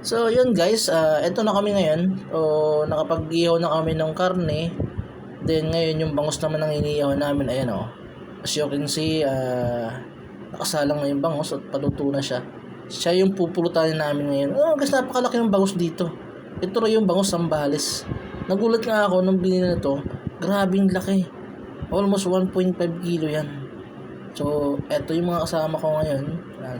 So, yun guys, eto na kami ngayon. Nakapag-ihaw na kami ng karne. Then, ngayon yung bangus naman ng inihaw namin, ayan o. As you can see, nakasalang na yung bangus at paluto na siya. Siya yung pupulutan namin ngayon. Guys, napakalaki ng bangus dito. Ito rin yung bangus Sambales. Nagulat nga ako nung binili na to. Grabing laki. Almost 1.5 kilo yan. So, eto yung mga kasama ko ngayon.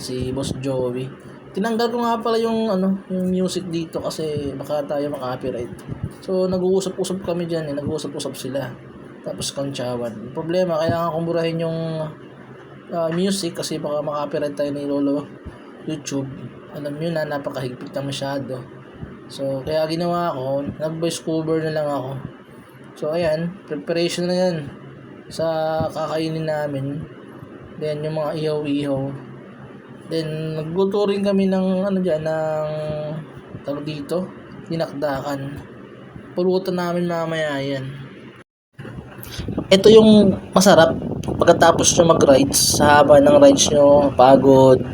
Si Boss Joey. Tinanggal ko nga pala yung yung music dito kasi baka tayo maka-copyright. So nag-uusap-usap kami diyan, nag-uusap-usap sila. Tapos kantsawan. Problema kaya nga kumburahin yung music kasi baka maka-copyright tayo ni Lolo YouTube. Alam niyo na napakahigpit na masyado. So kaya ginawa ko, nag-voice cover na lang ako. So ayan, preparation na yan sa kakainin namin. Then yung mga ihaw-ihaw. Then nagluto rin kami ng ng tawag dito, dinakdakan. Pulutan namin mamaya yan. Ito yung masarap pagkatapos nyo mag-rides, sa haba ng rides nyo, pagod,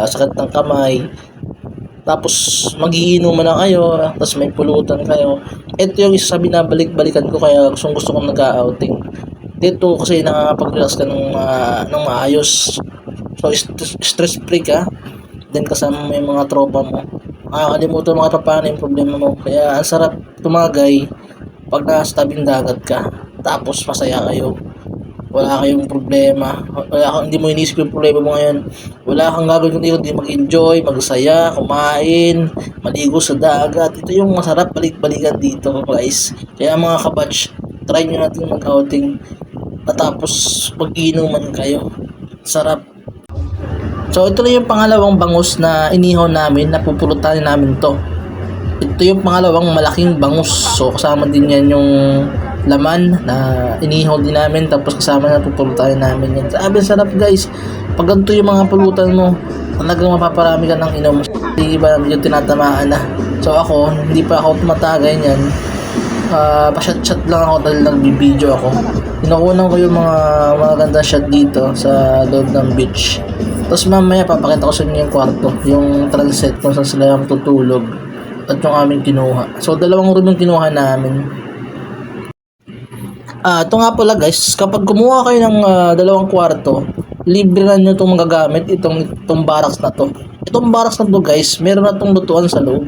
sakit ng kamay. Tapos magiinuman na kayo, tapos may pulutan kayo. Ito yung isa sa binabalik-balikan ko kaya gusto kong nag-outing. Dito kasi nakakapag-relax ka ng maayos. So, stress free ka. Then, kasama mo yung mga tropa mo. Makakalimutan mo kahit paano yung problema mo. Kaya, ang sarap tumagay pag nasa tabing dagat ka. Tapos, masaya kayo. Wala kayong problema. Hindi mo inisip yung problema mo ngayon. Wala kang gagawin kundi mag-enjoy, magsaya, kumain, maligo sa dagat. Ito yung masarap balik-balikan dito, guys. Kaya, mga kabatch, try nyo natin mag-outing. Tapos, mag-inuman kayo. Sarap. So, ito na yung pangalawang bangus na inihaw namin, napupulutan namin to. Ito yung pangalawang malaking bangus. So, kasama din yan yung laman na inihaw din namin. Tapos, kasama na pupulutan namin yan. Sabi, sarap guys. Pag ganito yung mga pulutan mo, talagang mapaparami ka ng inom. Hindi ba medyo tinatamaan na. So, ako, hindi pa ako tumatagay niyan. Pa-shot lang ako dahil nagbibideo ako. Kinukunan ko yung mga magandang shot dito sa loob ng beach. Tapos mamaya papakita ko sa inyo yung kwarto, yung transit kung saan sila yung tutulog at yung aming kinuha. So dalawang room yung kinuha namin. Ito nga pala guys, kapag kumuha kayo ng dalawang kwarto, libre na nyo itong magagamit, itong barracks na to. Itong barracks na to guys, meron na itong lutuan sa loob.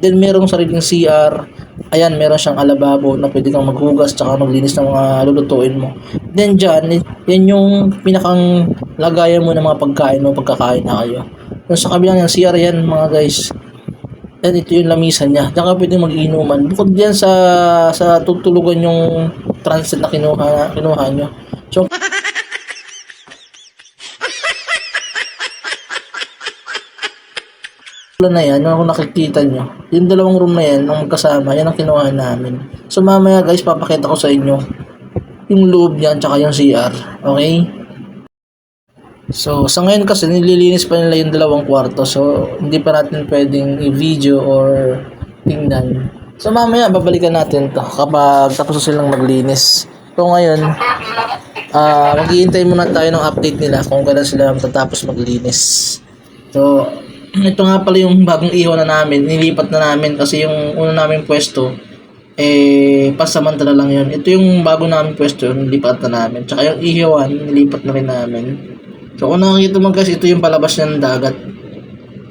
Then merong sariling CR. Ayan, meron siyang alababo na pwede kang maghugas tsaka maglinis ng mga lulutuin mo. Then dyan, yan yung pinakang lagayan mo ng mga pagkain mo pagkakain na kayo. Yung sa kabilang yung CR yan mga guys. Then ito yung lamisan niya. Diyan ka pwede mag-inuman. Bukod diyan sa tutulugan yung transit na kinuha nyo. So, na yan, yung nakikita nyo, yung dalawang room na yan, ang magkasama, yan ang kinuha namin. So mamaya guys, papakita ko sa inyo yung loob yan, tsaka yung CR. Okay? So, sa ngayon kasi, nililinis pa nila yung dalawang kwarto. So, hindi pa natin pwedeng i-video or tingnan. So, mamaya, babalikan natin to kapag tapos silang maglinis. So, ngayon, mag-iintay muna tayo ng update nila kung kailan sila matatapos maglinis. So, ito nga pala yung bagong ihaw na namin, nilipat na namin kasi yung una namin pwesto pasamantala lang yun. Ito yung bago namin pwesto, nilipat na namin. Tsaka yung ihawan, nilipat na rin namin. So kung nakikita mo guys, ito yung palabas ng dagat.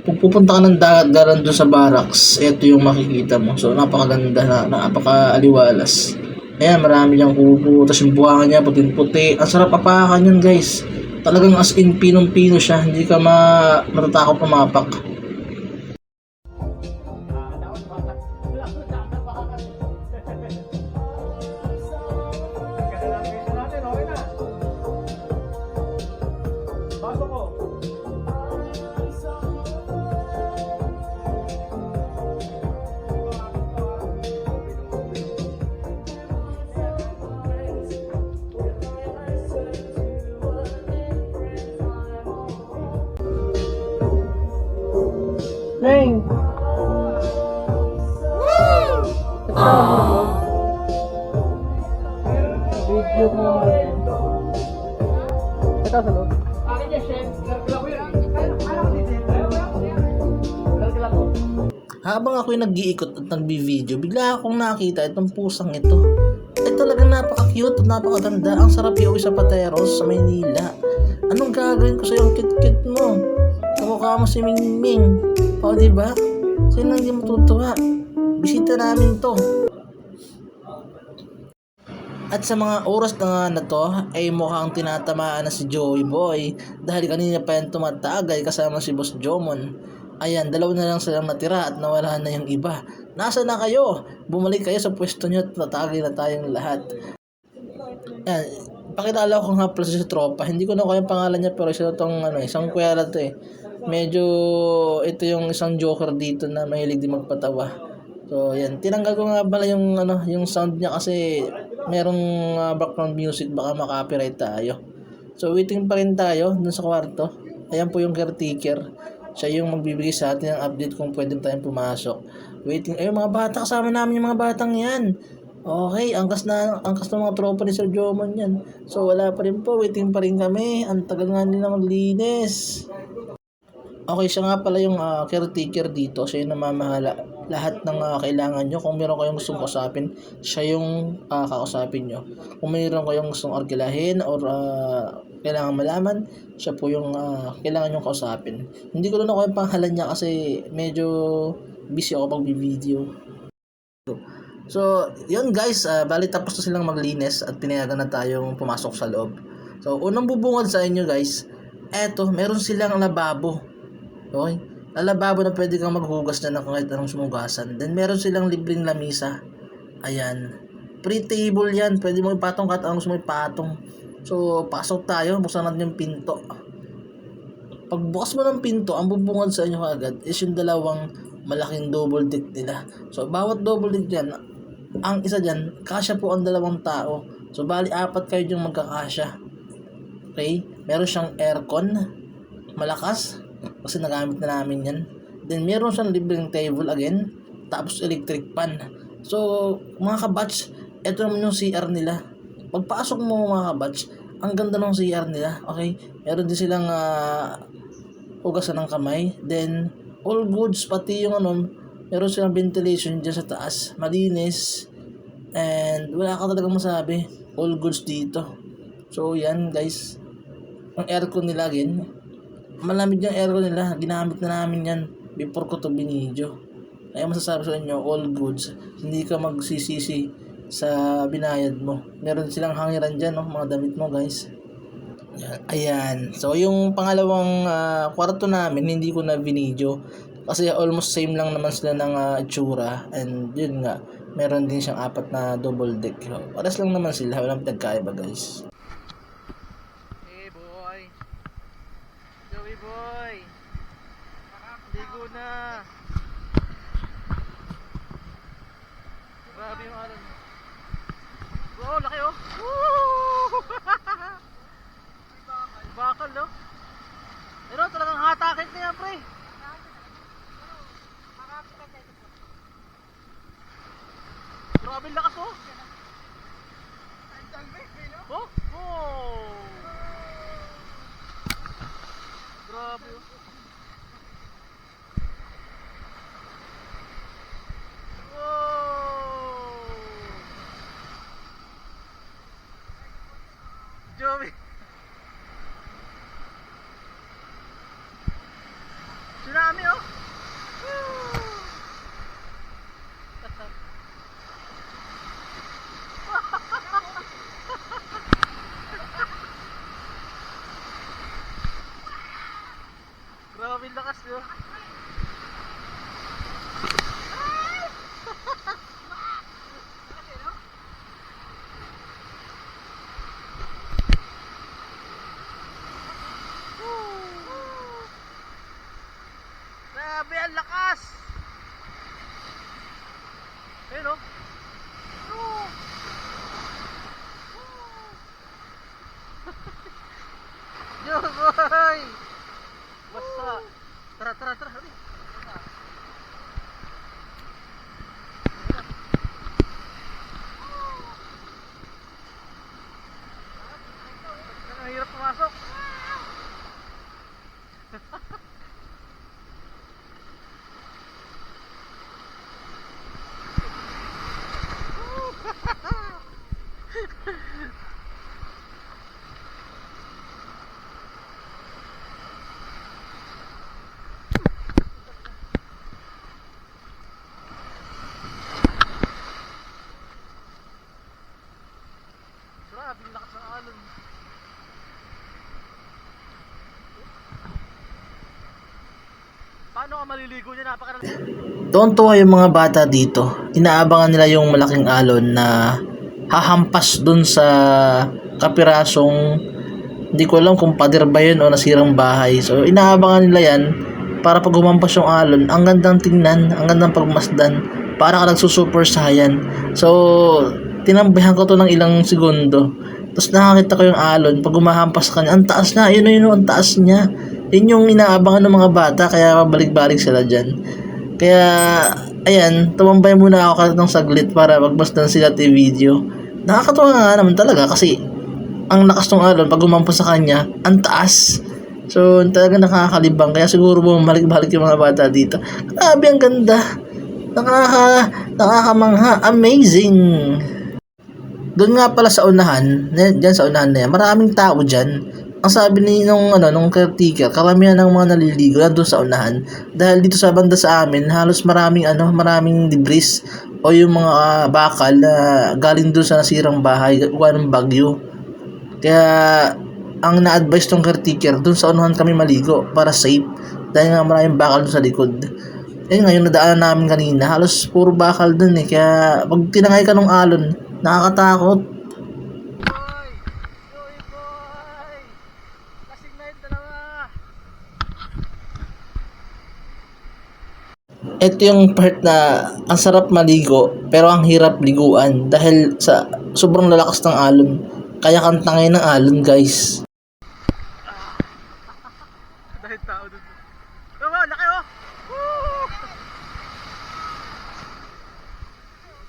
Kung pupunta ka ng dagat garan doon sa barracks, ito yung makikita mo. So napakaganda, napaka-aliwalas. Ayan, marami niyang kubo, tapos yung buwangan niya puti-puti. Ang sarap apakan yun guys. Talagang as in pinong-pino siya, hindi ka matatakot pumapak. Neng! Video mo naman. Ito sa loob. Habang ako'y nag-iikot at nagbi-video, bigla akong nakita itong pusang ito. Ay talagang napaka-cute at napakaganda. Ang sarap iuwi sa Pateros sa Maynila. Anong gagawin ko sa yung cute-cute mo? Kamukha mo si Mingming. O diba? Sino hindi matutuwa? Bisita namin to. At sa mga oras na to ay mukhang tinatamaan na si Joey Boy dahil kanina pa yan tumatagay kasama si Boss Jomon. Ayan, dalawa na lang silang natira at nawala na yung iba. Nasa na kayo? Bumalik kayo sa pwesto nyo at tatagay na tayong lahat. Ayan, pakilala ko nga pala sa tropa. Hindi ko na ko yung pangalan niya pero isa tong isang kwela to eh. Medyo ito yung isang joker dito na mahilig din magpatawa. So, yan. Tinanggal ko nga pala yung yung sound niya kasi merong background music baka makapiright tayo. So, waiting pa rin tayo dun sa kwarto. Ayan po yung caretaker. Siya yung magbibigay sa atin ng update kung pwede tayong pumasok. Waiting. Ayun mga bata, kasama namin yung mga batang yan. Okay, angkas ng mga tropa ni Sir Jomon yan. So, wala pa rin po. Waiting pa rin kami. Ang tagal nga nila maglinis. Okay, siya nga pala yung caretaker dito. Siya yung namamahala. Lahat ng kailangan nyo. Kung meron kayong gustong kausapin, siya yung kakausapin nyo. Kung meron kayong gustong arkilahin or kailangan malaman, siya po yung kailangan nyo kausapin. Hindi ko na ako yung pangalan niya kasi medyo busy ako pag video. So, yun guys. Bali tapos na silang maglinis at pinayagan na tayong pumasok sa loob. So, unang bubungad sa inyo guys. Eto, meron silang lababo. Okay? Lalababo na pwede kang maghugas na ng kahit anong sumugasan. Then meron silang libreng lamisa. Ayan. Pre-table yan. Pwede mo ipatong kahit anong gusto mo ipatong. So, pasok tayo. Buksan natin yung pinto. Pagbukas mo ng pinto, ang bubungad sa inyo agad is yung dalawang malaking double deck nila. So, bawat double deck yan, ang isa dyan, kasya po ang dalawang tao. So, bali, 4 kayo yung magkakasya. Okay? Meron siyang aircon. Malakas. Kasi nagamit na namin yan. Then meron siyang libreng table again. Tapos electric pan. So mga kabatch, ito naman yung CR nila. Pagpasok mo mga kabatch, ang ganda ng CR nila. Okay? Meron din silang hugasan ng kamay. Then all goods, pati yung meron silang ventilation dyan sa taas. Malinis. And wala ka talagang masabi. All goods dito. So yan guys. Ang aircon nila again. Malamig yung aircon nila. Ginamit na namin yan before ko to binidyo. Kaya masasabi sa inyo, all goods. Hindi ka magsisisi sa binayad mo. Meron silang hangiran dyan, mga damit mo guys. Ayan. So yung pangalawang kwarto namin, hindi ko na binidyo. Kasi almost same lang naman sila ng itsura. And yun nga, meron din siyang 4 na double deck. Pares lang naman sila. Walang pinagkaiba guys. Joey boy, ligo na. Grabe yung alam. Bro, laki oh. Woo! Bakal no. Pero talagang hatakit na yan pre. Grabe lakas oh. Oh, oh. Grabe oh. Wow! Joey! Tsunami oh! Woo! Grabe lakas yun. Grabe ang lakas. Ayun o. Joy! Basta. Tara, tara, tara. Ang hirap pumasok. ano, maliligo niya, napakarami. Tuwan-tuwa yung mga bata dito. Inaabangan nila yung malaking alon na hahampas dun sa kapirasong, hindi ko alam kung pader ba yun o nasirang bahay. So inaabangan nila yan para pag humampas yung alon, ang gandang tingnan, ang gandang pagmasdan, para ka nagsusuper saiyan. So tinambihan ko to ng ilang segundo. Tapos nakakita ko yung alon, pag humahampas ka niya, ang taas na, yun, ang taas niya. Yun yung inaabangan ng mga bata, kaya pabalik-balik sila dyan. Kaya, ayan, tumambay muna ako kahit ng saglit para magbasdan sila at video. Nakakatuwa nga naman talaga kasi ang lakas ng alon, pag humampas sa kanya, ang taas. So, talaga nakakalibang. Kaya siguro bumalik-balik yung mga bata dito. Grabe, ang ganda. Nakakamangha. Amazing. Doon nga pala sa unahan, dyan sa unahan na yan, maraming tao dyan. Ang sabi nung caretaker, karamihan ng mga naliligo na doon sa unahan. Dahil dito sa banda sa amin, halos maraming debris o yung mga bakal na galing doon sa nasirang bahay, gawa ng bagyo. Kaya, ang na-advise ng caretaker, doon sa unahan kami maligo para safe. Dahil nga maraming bakal doon sa likod. Ayun nga, yung nadaanan namin kanina, halos puro bakal doon eh. Kaya, pag tinangay ka ng alon, nakakatakot. Boy! Boy! Lasing na yung dalawa. Ito yung part na ang sarap maligo pero ang hirap liguan dahil sa sobrang lalakas ng alon. Kaya kang tangay ng alon, guys. Dahil tao doon. Oh, wow, laki oh! Woo!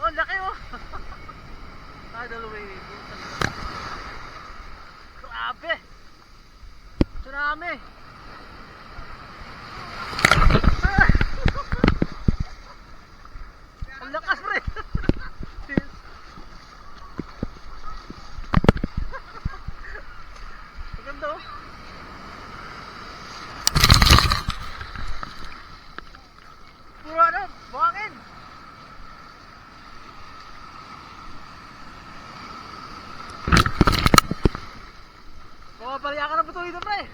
Oh, laki oh! Tidal wave. Grabe! Tsunami! Ah! Ang lakas, pre! Ang ganda oh! Puro ano, buhangin! Palihan ka ng buto dito, pre!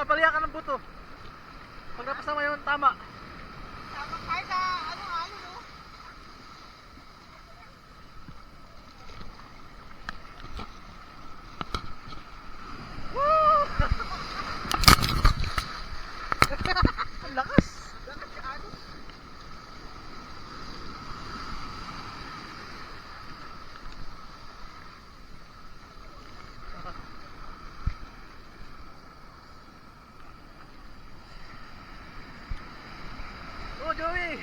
Palihan ka ng buto. Pag napasama yun, tama. Tama kahit sa ano, no? Woo! Ang lakas! Lakas ka ano? Oh, Joey!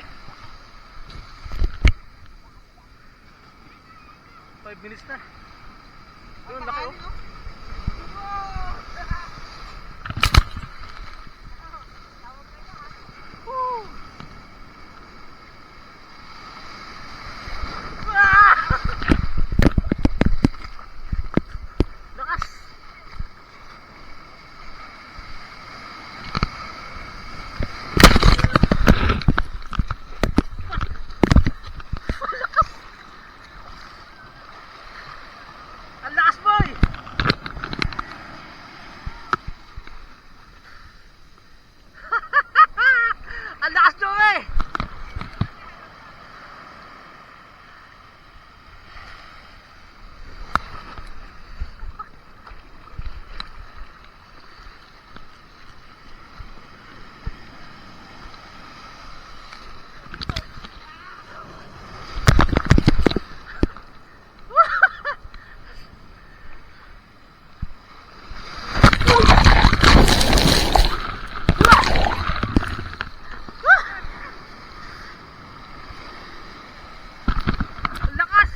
5 minutes na. Yun, laki oh. Woo! Ah! Lakas! Ang lakas, boy! Ang lakas, Joey! Ang lakas!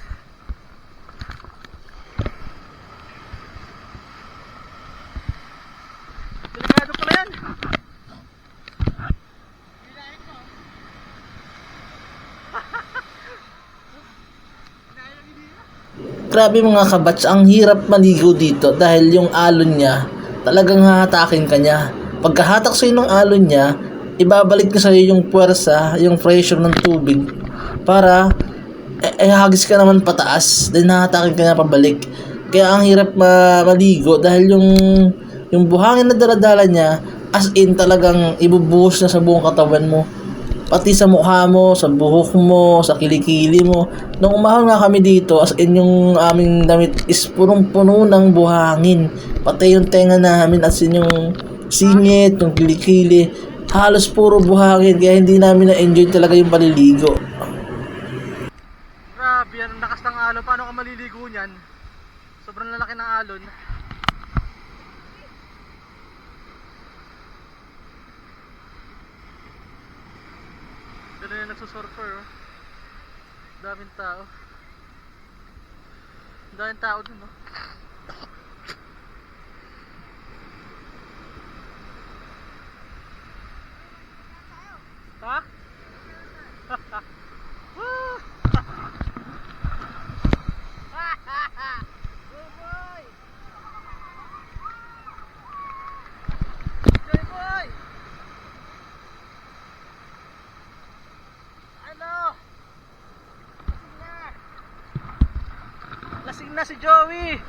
Delikado pala yan. Grabe mga kabats, ang hirap maligo dito dahil yung alon niya, talagang hahatakin ka niya. Pagkahatak sa'yo ng alon niya, ibabalik niya sa'yo yung puwersa, yung pressure ng tubig para hagis ka naman pataas, then hahatakin ka niya pabalik. Kaya ang hirap maligo dahil yung buhangin na daladala niya, as in talagang ibubuhos na sa buong katawan mo. Pati sa mukha mo, sa buhok mo, sa kilikili mo. Nung umahon nga kami dito, as in yung aming damit is punong-puno ng buhangin. Pati yung tenga namin, as in yung singit, yung kilikili. Halos puro buhangin, kaya hindi namin na-enjoy talaga yung paliligo. Grabe yan, ang lakas ng alon. Paano ka maliligo niyan? Sobrang lalaki ng alon. Ganun yung nagsusurfer, oh. Daming tao. Daming tao dun, oh. Ha? Joy boy! Ano? Lasing na si Joey!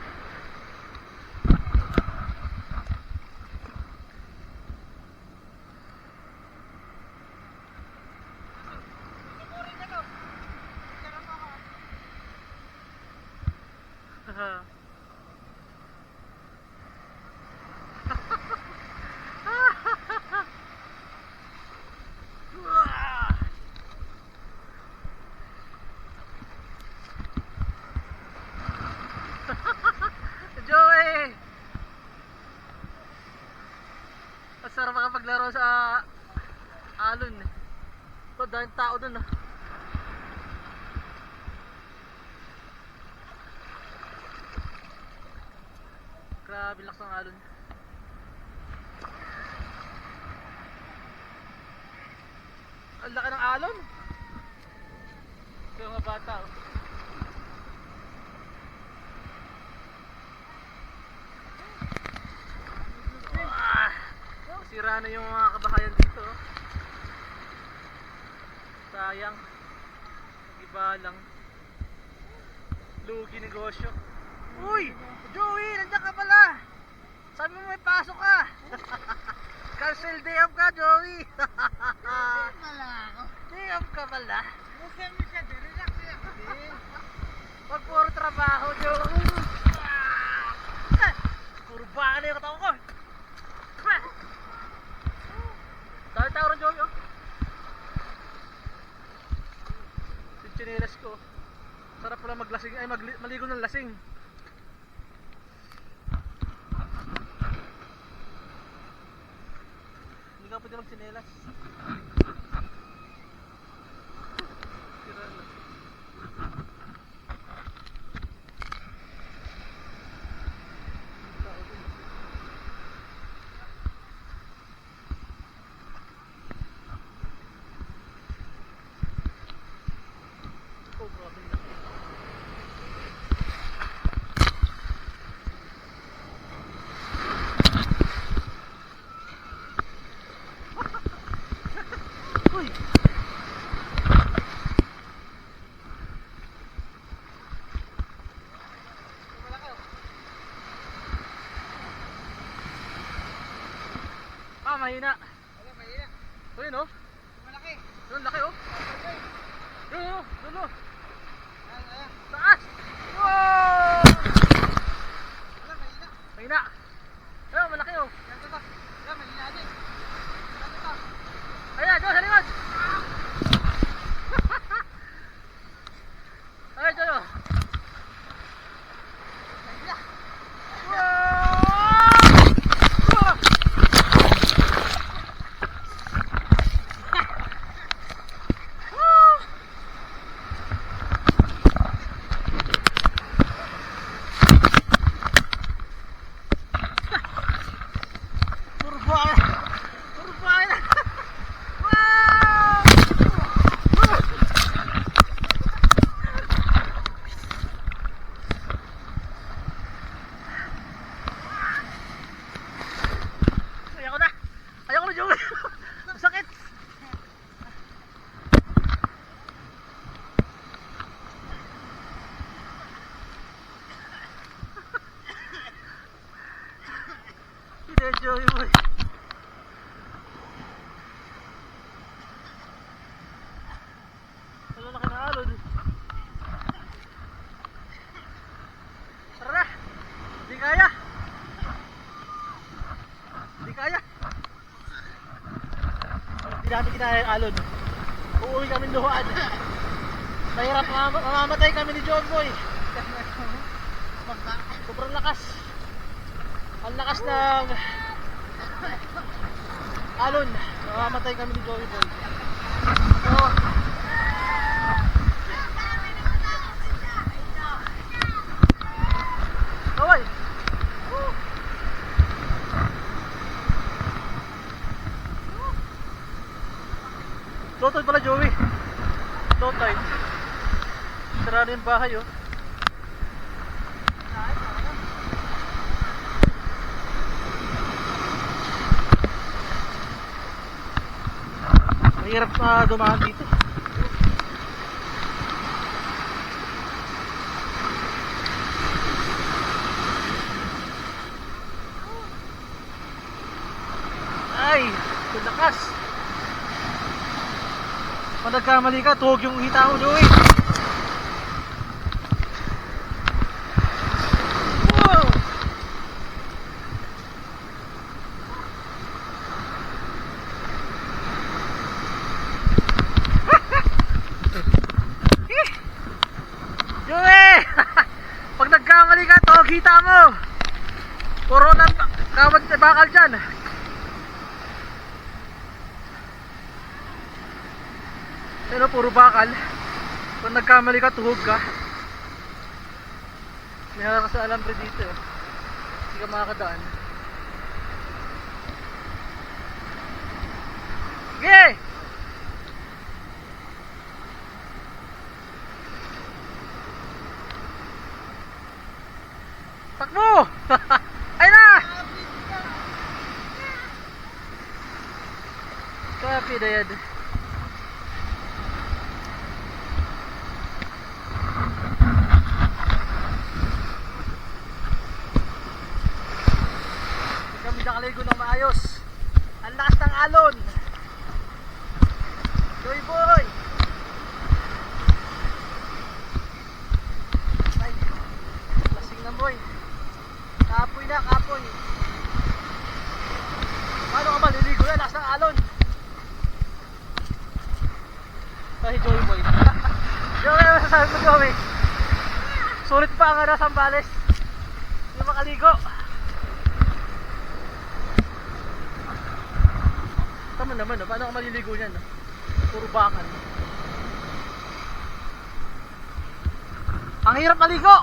Joey! Ang sarap makapaglaro sa alon eh. Ito, daming tao dun ah. Grabe lakas ng alon. Ang laki ng alon. Ito yung mga bata oh. Sira na yung mga kabahayan dito oh. Sayang. Iba lang. Lugi negosyo. Uy! Joey! Nandiyan ka pala! Sabi mo may pasok ka! Cancel day off ka, Joey! Day off ka pala? Pag puro trabaho, Joey! Puro baka na yung katawan ko! Dahil tao rin, Joey, oh! Yung chinelas ko. Sarap pala maglasing, ay maligo ng lasing. Hindi ka pwede magchinelas. Sira na. Tao din. Oh, grabe na. Uy! Malaki oh. Ah, mahina. Wala, mahina. Uy, no? Malaki. Yun, laki oh. Yun, oh. Yun, oh. Taas! Wow! Wala, mahina. Mahina. Ayun, malaki oh. Wala, mahina din. Ayan, Joy, sa likod! Ayan, Joy, oh. Puro buhay na! Wow! na alon. Uuwi kami luhaan. Mahirap, mamamatay kami ni John Boy. Sobrang lakas. Ang lakas ng alon. Mamamatay kami ni Joey Boy. So, Kaway. Low tide pala, Joey. Low tide. Sarado yung bahay, oh. Mahirap dumaan dito. Ay, lakas. Pag nagkamali ka, tuhog yung hita mo, Joey. Wow! Joey! Pag nagkamali ka, tuhog hita mo. Puro na kawad sa bakal dyan. Pero puro bakal. Kung nagkamali ka, tuhog ka. May harap ka sa alambre dito, eh. Hindi ka makakadaan. Sige! Takbo! Ay na! Copy dad. Kami nakaligo ng maayos. Ang lakas ng alon. Joy boy. Ay, lasing na boy. Kapoy na, kapoy. Paano ka maliligo na? Lakas ng alon. Ay, Joy boy. Joey, ano masasabi mo, Joey? Sulit pa ang Sambales. Hindi makaligo. Tama naman, no? Paano ka maliligo niyan? No? Puro bakal. Ang hirap maligo!